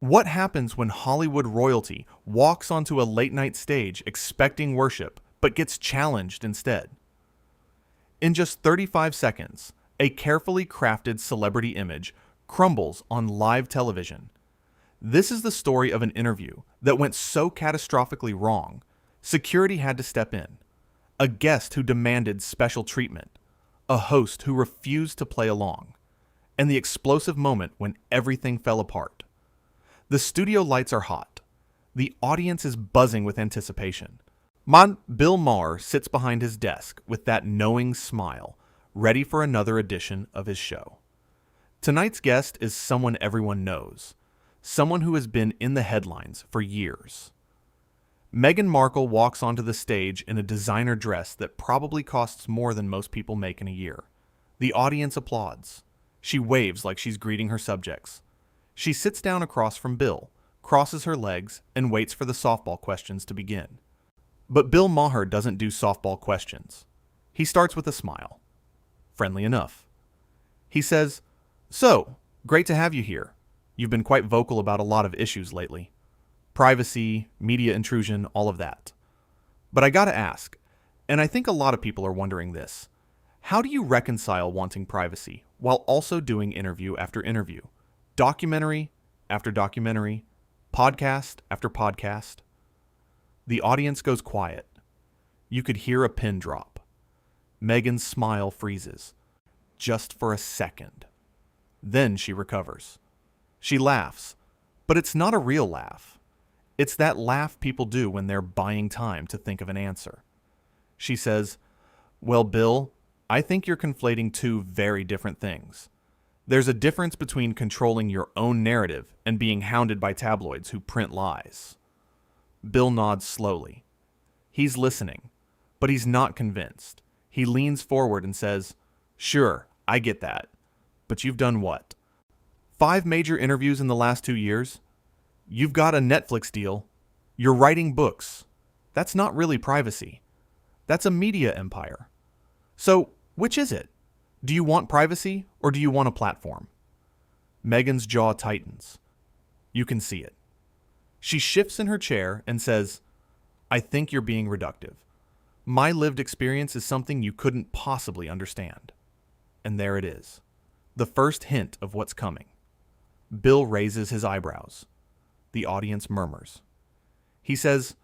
What happens when Hollywood royalty walks onto a late-night stage expecting worship, but gets challenged instead? In just 35 seconds, a carefully crafted celebrity image crumbles on live television. This is the story of an interview that went so catastrophically wrong, security had to step in. A guest who demanded special treatment, a host who refused to play along, and the explosive moment when everything fell apart. The studio lights are hot. The audience is buzzing with anticipation. Bill Maher sits behind his desk with that knowing smile, ready for another edition of his show. Tonight's guest is someone everyone knows, someone who has been in the headlines for years. Meghan Markle walks onto the stage in a designer dress that probably costs more than most people make in a year. The audience applauds. She waves like she's greeting her subjects. She sits down across from Bill, crosses her legs, and waits for the softball questions to begin. But Bill Maher doesn't do softball questions. He starts with a smile. Friendly enough. He says, "So, great to have you here. You've been quite vocal about a lot of issues lately. Privacy, media intrusion, all of that. But I gotta ask, and I think a lot of people are wondering this, how do you reconcile wanting privacy while also doing interview after interview? Documentary after documentary, podcast after podcast?" The audience goes quiet. You could hear a pin drop. Meghan's smile freezes, just for a second. Then she recovers. She laughs, but it's not a real laugh. It's that laugh people do when they're buying time to think of an answer. She says, "Well, Bill, I think you're conflating two very different things. There's a difference between controlling your own narrative and being hounded by tabloids who print lies." Bill nods slowly. He's listening, but he's not convinced. He leans forward and says, "Sure, I get that. But you've done what? 5 major interviews in the last 2 years? You've got a Netflix deal. You're writing books. That's not really privacy. That's a media empire. So, which is it? Do you want privacy or do you want a platform?" Meghan's jaw tightens. You can see it. She shifts in her chair and says, "I think you're being reductive. My lived experience is something you couldn't possibly understand." And there it is. The first hint of what's coming. Bill raises his eyebrows. The audience murmurs. He says,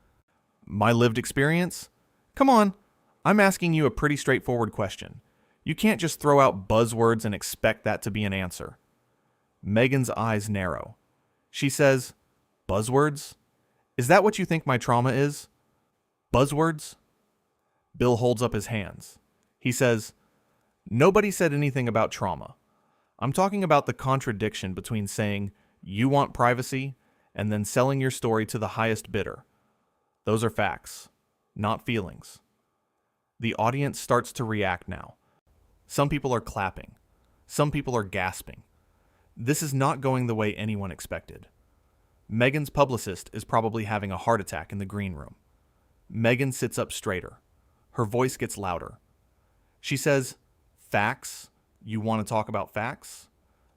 "My lived experience? Come on, I'm asking you a pretty straightforward question. You can't just throw out buzzwords and expect that to be an answer." Meghan's eyes narrow. She says, "Buzzwords? Is that what you think my trauma is? Buzzwords?" Bill holds up his hands. He says, "Nobody said anything about trauma. I'm talking about the contradiction between saying you want privacy and then selling your story to the highest bidder. Those are facts, not feelings." The audience starts to react now. Some people are clapping. Some people are gasping. This is not going the way anyone expected. Meghan's publicist is probably having a heart attack in the green room. Meghan sits up straighter. Her voice gets louder. She says, "Facts? You want to talk about facts?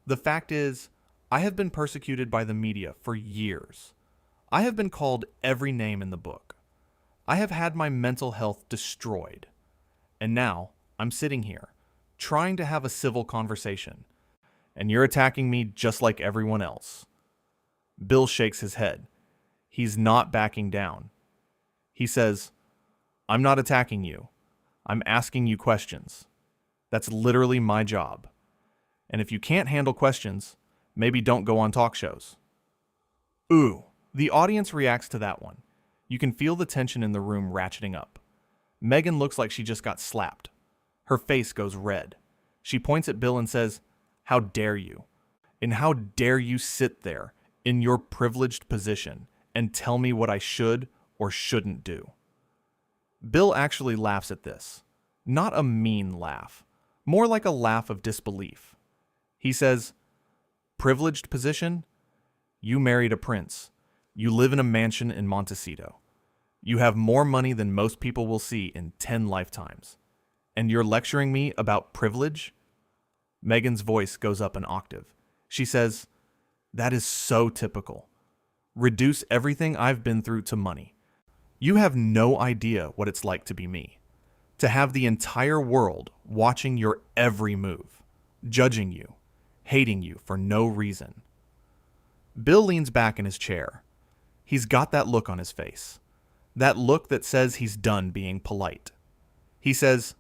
The fact is, I have been persecuted by the media for years. I have been called every name in the book. I have had my mental health destroyed. And now I'm sitting here, trying to have a civil conversation. And you're attacking me just like everyone else." Bill shakes his head. He's not backing down. He says, "I'm not attacking you. I'm asking you questions. That's literally my job. And if you can't handle questions, maybe don't go on talk shows." Ooh, the audience reacts to that one. You can feel the tension in the room ratcheting up. Meghan looks like she just got slapped. Her face goes red. She points at Bill and says, "How dare you? And how dare you sit there in your privileged position and tell me what I should or shouldn't do?" Bill actually laughs at this. Not a mean laugh. More like a laugh of disbelief. He says, "Privileged position? You married a prince. You live in a mansion in Montecito. You have more money than most people will see in 10 lifetimes. And you're lecturing me about privilege?" Meghan's voice goes up an octave. She says, "That is so typical. Reduce everything I've been through to money. You have no idea what it's like to be me. To have the entire world watching your every move, judging you, hating you for no reason. Bill leans back in his chair. He's got that look on his face. That look that says he's done being polite. He says,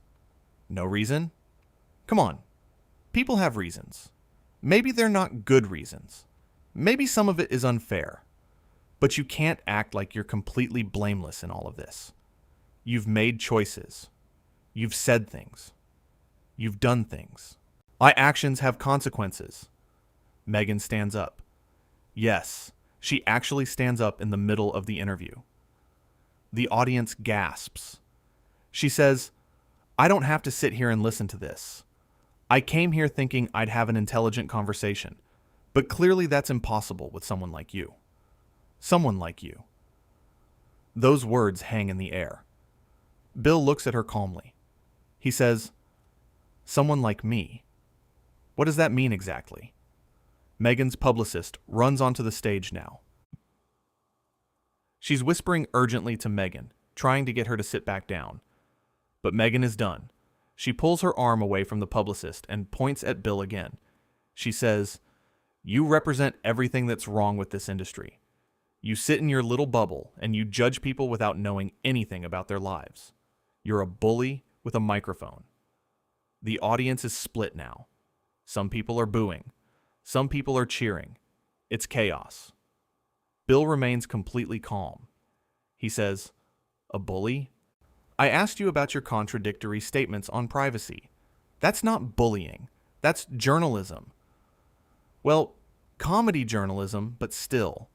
"No reason? Come on. People have reasons. Maybe they're not good reasons. Maybe some of it is unfair. But you can't act like you're completely blameless in all of this. You've made choices. You've said things. You've done things. My actions have consequences." Meghan stands up. Yes, she actually stands up in the middle of the interview. The audience gasps. She says, "I don't have to sit here and listen to this. I came here thinking I'd have an intelligent conversation, but clearly that's impossible with someone like you. Someone like you." Those words hang in the air. Bill looks at her calmly. He says, "Someone like me? What does that mean exactly?" Meghan's publicist runs onto the stage now. She's whispering urgently to Meghan, trying to get her to sit back down. But Meghan is done. She pulls her arm away from the publicist and points at Bill again. She says, "You represent everything that's wrong with this industry. You sit in your little bubble and you judge people without knowing anything about their lives. You're a bully with a microphone." The audience is split now. Some people are booing. Some people are cheering. It's chaos. Bill remains completely calm. He says, "A bully? I asked you about your contradictory statements on privacy. That's not bullying. That's journalism." "Well, comedy journalism, but still."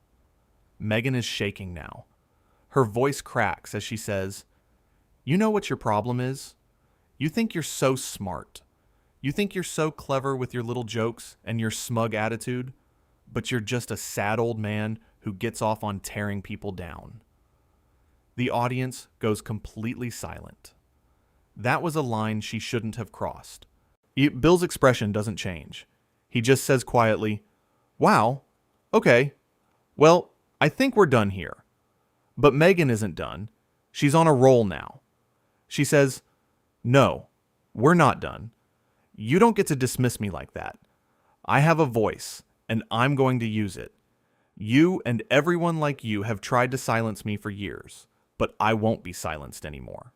Meghan is shaking now. Her voice cracks as she says, "You know what your problem is? You think you're so smart. You think you're so clever with your little jokes and your smug attitude, but you're just a sad old man who gets off on tearing people down." The audience goes completely silent. That was a line she shouldn't have crossed. Bill's expression doesn't change. He just says quietly, "Wow, okay. Well, I think we're done here." But Meghan isn't done. She's on a roll now. She says, "No, we're not done. You don't get to dismiss me like that. I have a voice, and I'm going to use it. You and everyone like you have tried to silence me for years, but I won't be silenced anymore."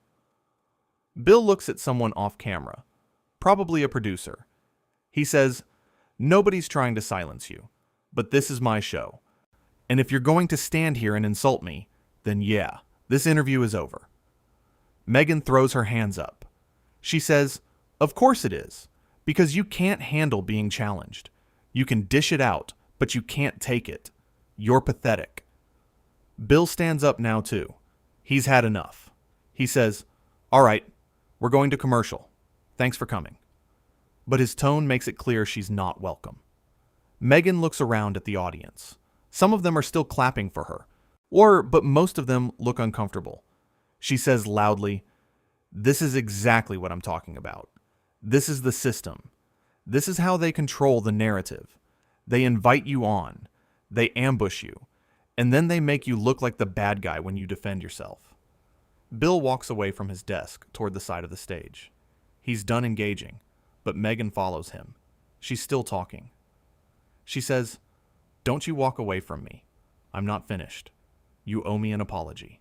Bill looks at someone off camera, probably a producer. He says, "Nobody's trying to silence you, but this is my show. And if you're going to stand here and insult me, then yeah, this interview is over." Meghan throws her hands up. She says, "Of course it is, because you can't handle being challenged. You can dish it out, but you can't take it. You're pathetic." Bill stands up now too. He's had enough. He says, "All right, we're going to commercial. Thanks for coming." But his tone makes it clear she's not welcome. Meghan looks around at the audience. Some of them are still clapping for her, but most of them look uncomfortable. She says loudly, "This is exactly what I'm talking about. This is the system. This is how they control the narrative. They invite you on. They ambush you. And then they make you look like the bad guy when you defend yourself." Bill walks away from his desk toward the side of the stage. He's done engaging, but Meghan follows him. She's still talking. She says, "Don't you walk away from me. I'm not finished. You owe me an apology."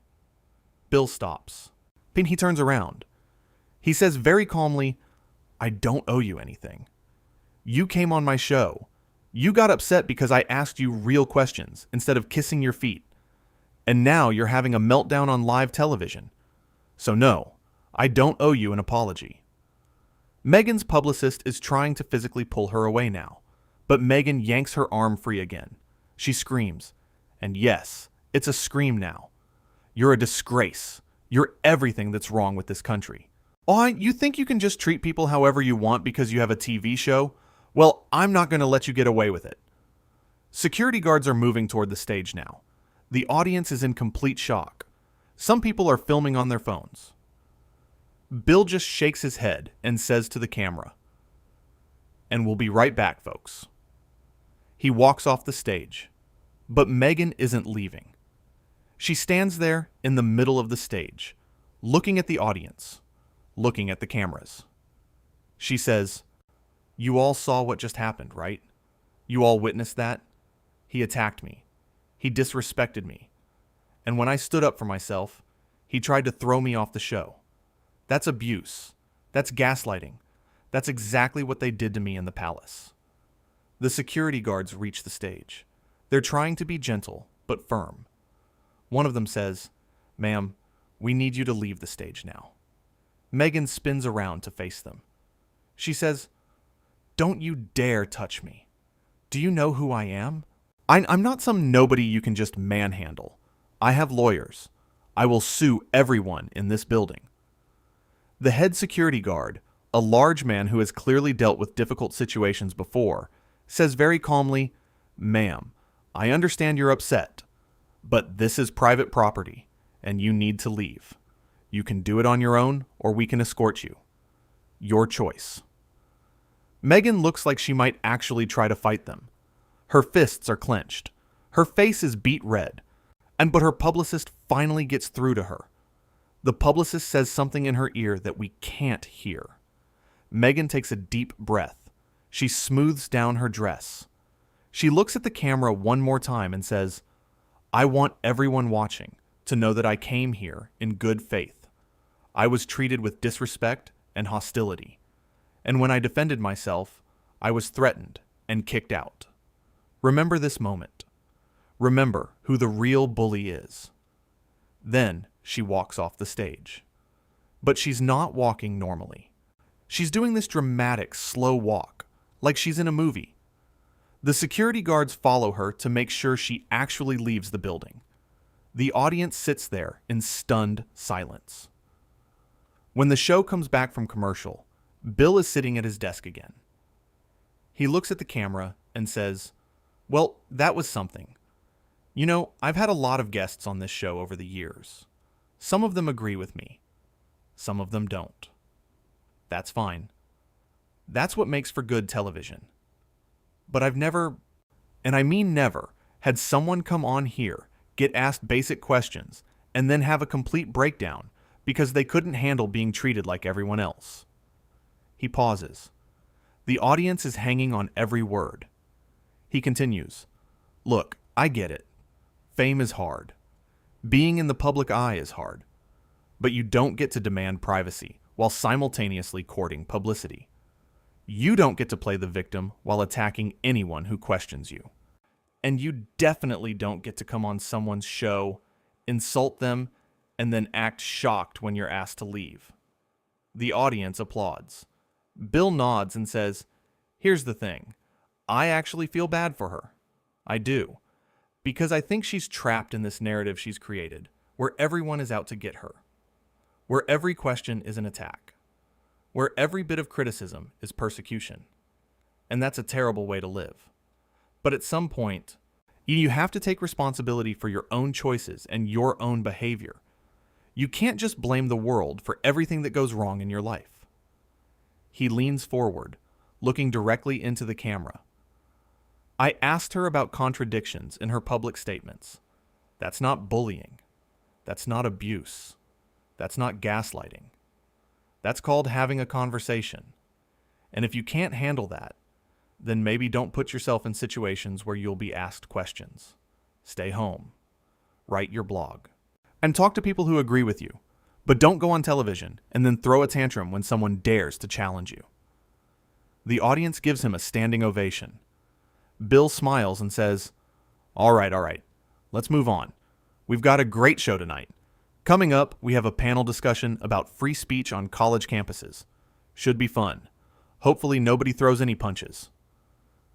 Bill stops. He turns around. He says very calmly, "I don't owe you anything. You came on my show. You got upset because I asked you real questions instead of kissing your feet. And now you're having a meltdown on live television. So no, I don't owe you an apology." Meghan's publicist is trying to physically pull her away now, but Meghan yanks her arm free again. She screams. And yes, it's a scream now. "You're a disgrace. You're everything that's wrong with this country. Oh, you think you can just treat people however you want because you have a TV show? Well, I'm not going to let you get away with it." Security guards are moving toward the stage now. The audience is in complete shock. Some people are filming on their phones. Bill just shakes his head and says to the camera, "And we'll be right back, folks." He walks off the stage. But Meghan isn't leaving. She stands there in the middle of the stage, looking at the audience, looking at the cameras. She says, "You all saw what just happened, right? You all witnessed that? He attacked me. He disrespected me. And when I stood up for myself, he tried to throw me off the show. That's abuse. That's gaslighting. That's exactly what they did to me in the palace." The security guards reach the stage. They're trying to be gentle, but firm. One of them says, "Ma'am, we need you to leave the stage now." Meghan spins around to face them. She says, "Don't you dare touch me. Do you know who I am? I'm not some nobody you can just manhandle. I have lawyers. I will sue everyone in this building." The head security guard, a large man who has clearly dealt with difficult situations before, says very calmly, "Ma'am, I understand you're upset, but this is private property, and you need to leave. You can do it on your own, or we can escort you. Your choice." Meghan looks like she might actually try to fight them. Her fists are clenched. Her face is beet red. But her publicist finally gets through to her. The publicist says something in her ear that we can't hear. Meghan takes a deep breath. She smooths down her dress. She looks at the camera one more time and says, "I want everyone watching to know that I came here in good faith. I was treated with disrespect and hostility. And when I defended myself, I was threatened and kicked out. Remember this moment. Remember who the real bully is." Then she walks off the stage. But she's not walking normally. She's doing this dramatic, slow walk, like she's in a movie. The security guards follow her to make sure she actually leaves the building. The audience sits there in stunned silence. When the show comes back from commercial, Bill is sitting at his desk again. He looks at the camera and says, "Well, that was something. You know, I've had a lot of guests on this show over the years. Some of them agree with me. Some of them don't. That's fine. That's what makes for good television. But I've never, and I mean never, had someone come on here, get asked basic questions, and then have a complete breakdown because they couldn't handle being treated like everyone else." He pauses. The audience is hanging on every word. He continues, "Look, I get it. Fame is hard. Being in the public eye is hard. But you don't get to demand privacy while simultaneously courting publicity. You don't get to play the victim while attacking anyone who questions you. And you definitely don't get to come on someone's show, insult them, and then act shocked when you're asked to leave." The audience applauds. Bill nods and says, "Here's the thing. I actually feel bad for her. I do. Because I think she's trapped in this narrative she's created, where everyone is out to get her. Where every question is an attack. Where every bit of criticism is persecution. And that's a terrible way to live. But at some point, you have to take responsibility for your own choices and your own behavior. You can't just blame the world for everything that goes wrong in your life." He leans forward, looking directly into the camera. "I asked her about contradictions in her public statements. That's not bullying. That's not abuse. That's not gaslighting. That's called having a conversation. And if you can't handle that, then maybe don't put yourself in situations where you'll be asked questions. Stay home. Write your blog. And talk to people who agree with you. But don't go on television and then throw a tantrum when someone dares to challenge you." The audience gives him a standing ovation. Bill smiles and says, all right. Let's move on. We've got a great show tonight. Coming up, we have a panel discussion about free speech on college campuses. Should be fun. Hopefully nobody throws any punches."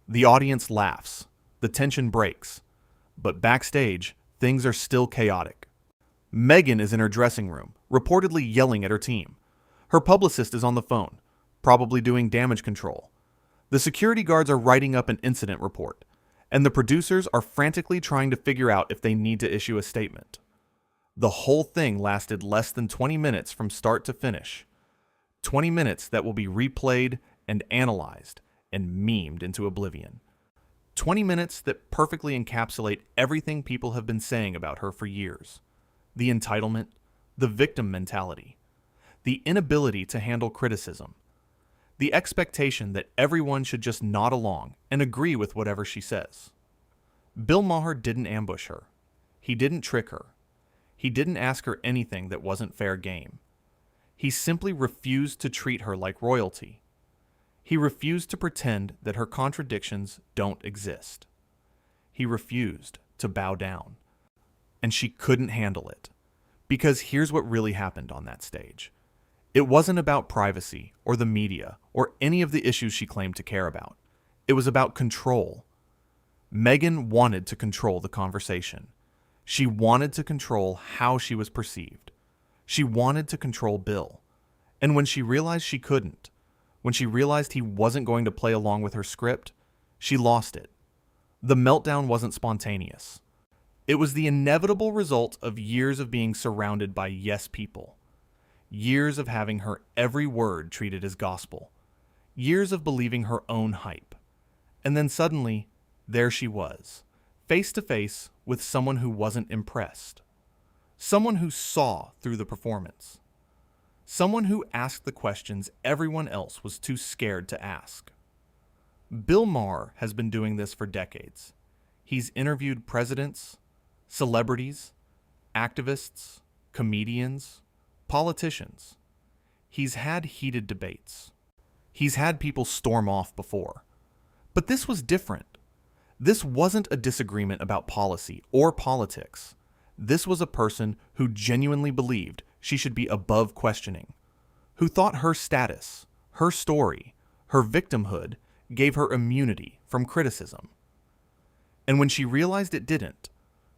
The audience laughs. The tension breaks. But backstage, things are still chaotic. Meghan is in her dressing room, reportedly yelling at her team. Her publicist is on the phone, probably doing damage control. The security guards are writing up an incident report, and the producers are frantically trying to figure out if they need to issue a statement. The whole thing lasted less than 20 minutes from start to finish. 20 minutes that will be replayed and analyzed and memed into oblivion. 20 minutes that perfectly encapsulate everything people have been saying about her for years. The entitlement, the victim mentality, the inability to handle criticism, the expectation that everyone should just nod along and agree with whatever she says. Bill Maher didn't ambush her. He didn't trick her. He didn't ask her anything that wasn't fair game. He simply refused to treat her like royalty. He refused to pretend that her contradictions don't exist. He refused to bow down. And she couldn't handle it. Because here's what really happened on that stage. It wasn't about privacy or the media or any of the issues she claimed to care about. It was about control. Meghan wanted to control the conversation. She wanted to control how she was perceived. She wanted to control Bill. And when she realized she couldn't, when she realized he wasn't going to play along with her script, she lost it. The meltdown wasn't spontaneous. It was the inevitable result of years of being surrounded by yes people. Years of having her every word treated as gospel. Years of believing her own hype. And then suddenly, there she was, face to face with someone who wasn't impressed. Someone who saw through the performance. Someone who asked the questions everyone else was too scared to ask. Bill Maher has been doing this for decades. He's interviewed presidents, celebrities, activists, comedians, politicians. He's had heated debates. He's had people storm off before. But this was different. This wasn't a disagreement about policy or politics. This was a person who genuinely believed she should be above questioning, who thought her status, her story, her victimhood gave her immunity from criticism. And when she realized it didn't,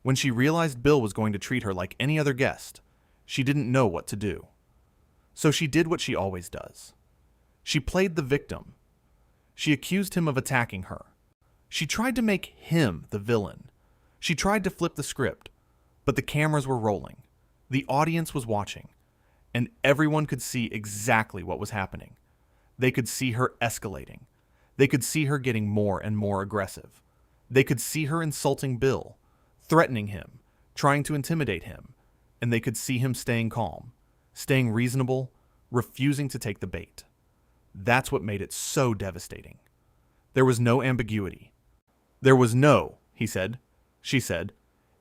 when she realized Bill was going to treat her like any other guest, she didn't know what to do. So she did what she always does. She played the victim. She accused him of attacking her. She tried to make him the villain. She tried to flip the script, but the cameras were rolling. The audience was watching, and everyone could see exactly what was happening. They could see her escalating. They could see her getting more and more aggressive. They could see her insulting Bill, threatening him, trying to intimidate him, and they could see him staying calm, staying reasonable, refusing to take the bait. That's what made it so devastating. There was no ambiguity. There was no, he said, she said.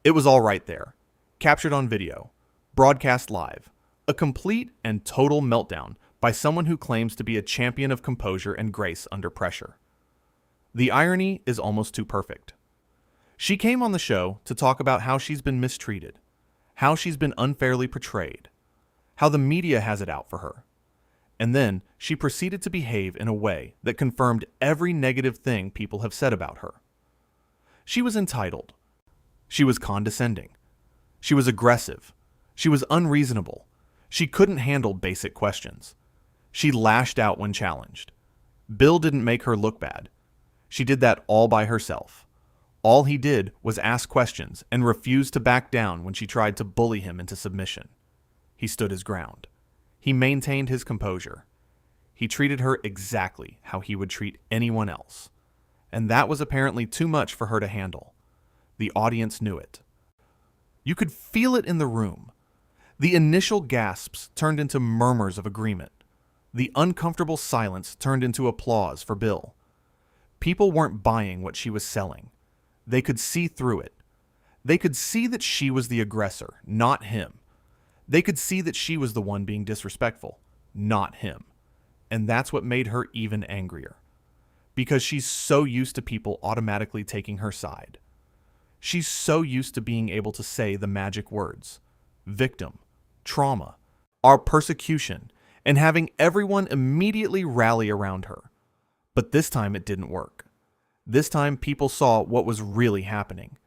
It was all right there, captured on video, broadcast live, a complete and total meltdown by someone who claims to be a champion of composure and grace under pressure. The irony is almost too perfect. She came on the show to talk about how she's been mistreated, how she's been unfairly portrayed, how the media has it out for her. And then she proceeded to behave in a way that confirmed every negative thing people have said about her. She was entitled. She was condescending. She was aggressive. She was unreasonable. She couldn't handle basic questions. She lashed out when challenged. Bill didn't make her look bad. She did that all by herself. All he did was ask questions and refuse to back down when she tried to bully him into submission. He stood his ground. He maintained his composure. He treated her exactly how he would treat anyone else. And that was apparently too much for her to handle. The audience knew it. You could feel it in the room. The initial gasps turned into murmurs of agreement. The uncomfortable silence turned into applause for Bill. People weren't buying what she was selling. They could see through it. They could see that she was the aggressor, not him. They could see that she was the one being disrespectful, not him. And that's what made her even angrier. Because she's so used to people automatically taking her side. She's so used to being able to say the magic words, victim, trauma, our persecution, and having everyone immediately rally around her. But this time it didn't work. This time people saw what was really happening.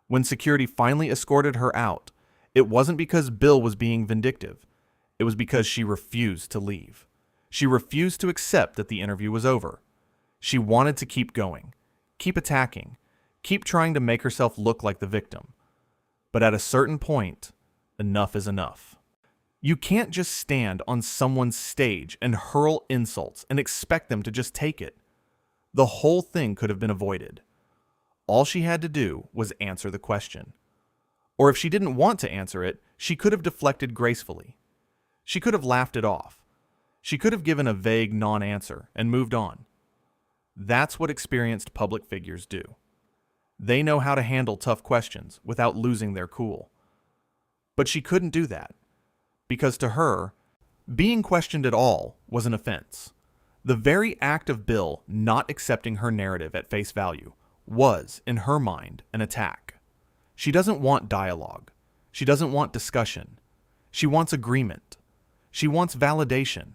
When security finally escorted her out, it wasn't because Bill was being vindictive. It was because she refused to leave. She refused to accept that the interview was over. She wanted to keep going, keep attacking, keep trying to make herself look like the victim. But at a certain point, enough is enough. You can't just stand on someone's stage and hurl insults and expect them to just take it. The whole thing could have been avoided. All she had to do was answer the question. Or if she didn't want to answer it, she could have deflected gracefully. She could have laughed it off. She could have given a vague non-answer and moved on. That's what experienced public figures do. They know how to handle tough questions without losing their cool. But she couldn't do that, because to her, being questioned at all was an offense. The very act of Bill not accepting her narrative at face value was, in her mind, an attack. She doesn't want dialogue. She doesn't want discussion. She wants agreement. She wants validation.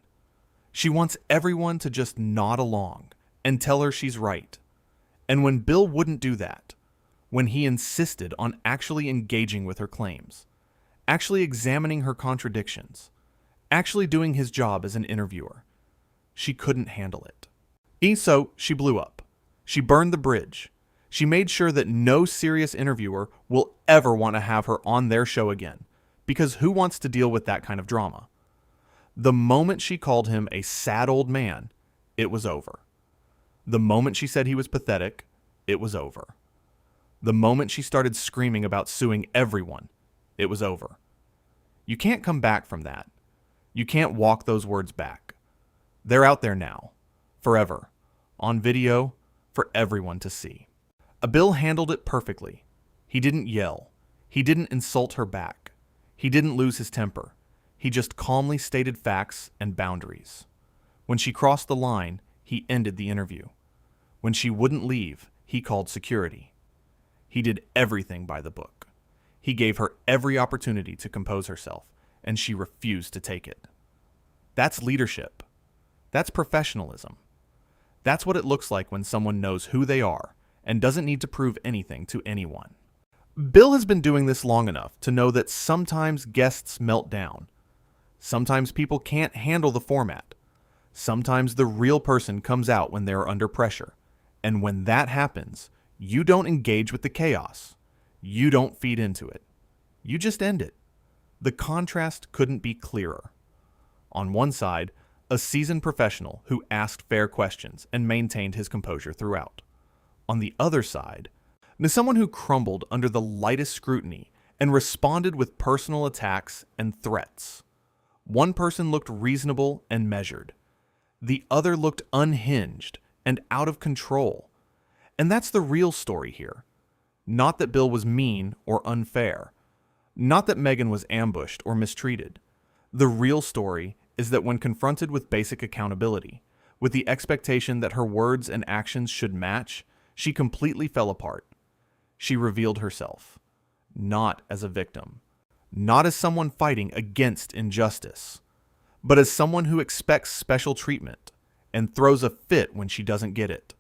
She wants everyone to just nod along and tell her she's right. And when Bill wouldn't do that, when he insisted on actually engaging with her claims, actually examining her contradictions, actually doing his job as an interviewer, she couldn't handle it. So she blew up. She burned the bridge. She made sure that no serious interviewer will ever want to have her on their show again, because who wants to deal with that kind of drama? The moment she called him a sad old man, it was over. The moment she said he was pathetic, it was over. The moment she started screaming about suing everyone, it was over. You can't come back from that. You can't walk those words back. They're out there now, forever, on video, for everyone to see. Bill handled it perfectly. He didn't yell. He didn't insult her back. He didn't lose his temper. He just calmly stated facts and boundaries. When she crossed the line, he ended the interview. When she wouldn't leave, he called security. He did everything by the book. He gave her every opportunity to compose herself, and she refused to take it. That's leadership. That's professionalism. That's what it looks like when someone knows who they are and doesn't need to prove anything to anyone. Bill has been doing this long enough to know that sometimes guests melt down. Sometimes people can't handle the format. Sometimes the real person comes out when they're under pressure. And when that happens, you don't engage with the chaos. You don't feed into it. You just end it. The contrast couldn't be clearer. On one side, a seasoned professional who asked fair questions and maintained his composure throughout. On the other side, someone who crumbled under the lightest scrutiny and responded with personal attacks and threats. One person looked reasonable and measured. The other looked unhinged and out of control. And that's the real story here. Not that Bill was mean or unfair. Not that Meghan was ambushed or mistreated. The real story is that when confronted with basic accountability, with the expectation that her words and actions should match, she completely fell apart. She revealed herself, not as a victim, not as someone fighting against injustice, but as someone who expects special treatment and throws a fit when she doesn't get it.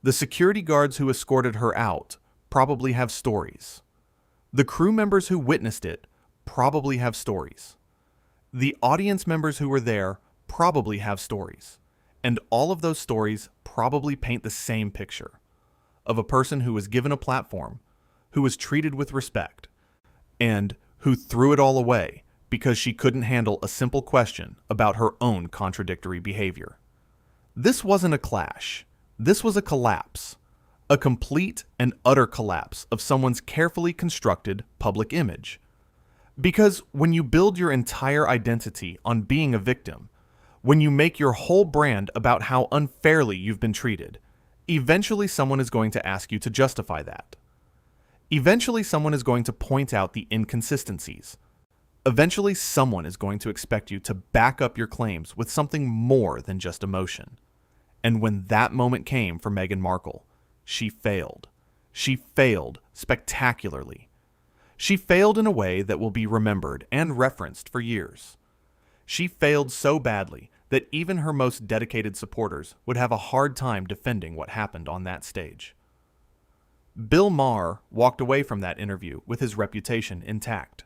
The security guards who escorted her out probably have stories. The crew members who witnessed it probably have stories. The audience members who were there probably have stories. And all of those stories probably paint the same picture of a person who was given a platform, who was treated with respect, and who threw it all away because she couldn't handle a simple question about her own contradictory behavior. This wasn't a clash. This was a collapse. A complete and utter collapse of someone's carefully constructed public image. Because when you build your entire identity on being a victim, when you make your whole brand about how unfairly you've been treated, eventually someone is going to ask you to justify that. Eventually someone is going to point out the inconsistencies. Eventually someone is going to expect you to back up your claims with something more than just emotion. And when that moment came for Meghan Markle, she failed. She failed spectacularly. She failed in a way that will be remembered and referenced for years. She failed so badly that even her most dedicated supporters would have a hard time defending what happened on that stage. Bill Maher walked away from that interview with his reputation intact,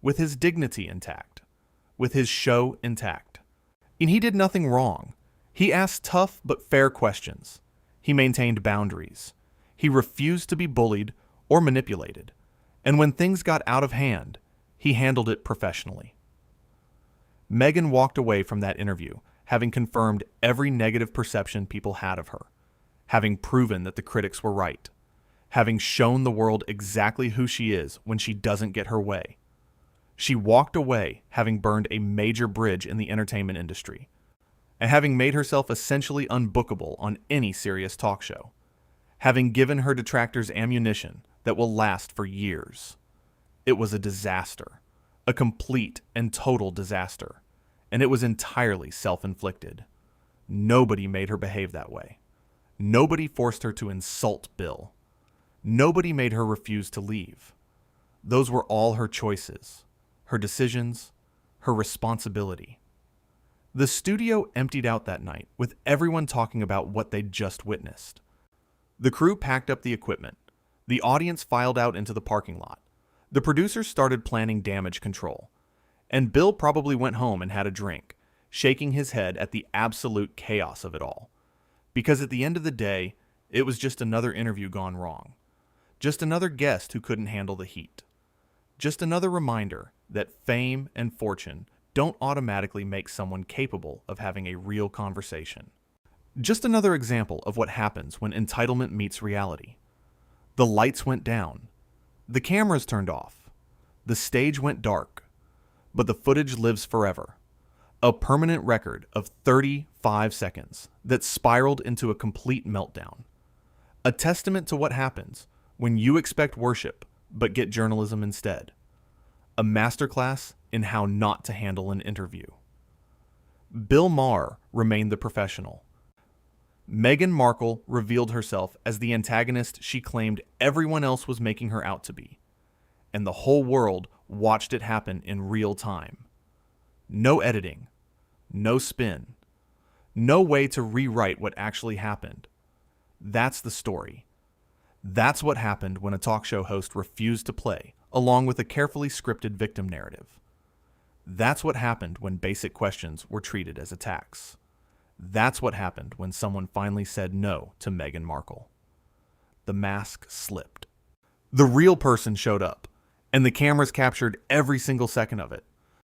with his dignity intact, with his show intact. And he did nothing wrong. He asked tough but fair questions. He maintained boundaries. He refused to be bullied or manipulated. And when things got out of hand, he handled it professionally. Meghan walked away from that interview having confirmed every negative perception people had of her, having proven that the critics were right, having shown the world exactly who she is when she doesn't get her way. She walked away having burned a major bridge in the entertainment industry, and having made herself essentially unbookable on any serious talk show, having given her detractors ammunition that will last for years. It was a disaster, a complete and total disaster, and it was entirely self-inflicted. Nobody made her behave that way. Nobody forced her to insult Bill. Nobody made her refuse to leave. Those were all her choices, her decisions, her responsibility. The studio emptied out that night with everyone talking about what they'd just witnessed. The crew packed up the equipment. The audience filed out into the parking lot. The producers started planning damage control. And Bill probably went home and had a drink, shaking his head at the absolute chaos of it all. Because at the end of the day, it was just another interview gone wrong. Just another guest who couldn't handle the heat. Just another reminder that fame and fortune don't automatically make someone capable of having a real conversation. Just another example of what happens when entitlement meets reality. The lights went down. The cameras turned off. The stage went dark. But the footage lives forever. A permanent record of 35 seconds that spiraled into a complete meltdown. A testament to what happens when you expect worship but get journalism instead. A masterclass in how not to handle an interview. Bill Maher remained the professional. Meghan Markle revealed herself as the antagonist she claimed everyone else was making her out to be. And the whole world watched it happen in real time. No editing, no spin, no way to rewrite what actually happened. That's the story. That's what happened when a talk show host refused to play, along with a carefully scripted victim narrative. That's what happened when basic questions were treated as attacks. That's what happened when someone finally said no to Meghan Markle. The mask slipped. The real person showed up, and the cameras captured every single second of it.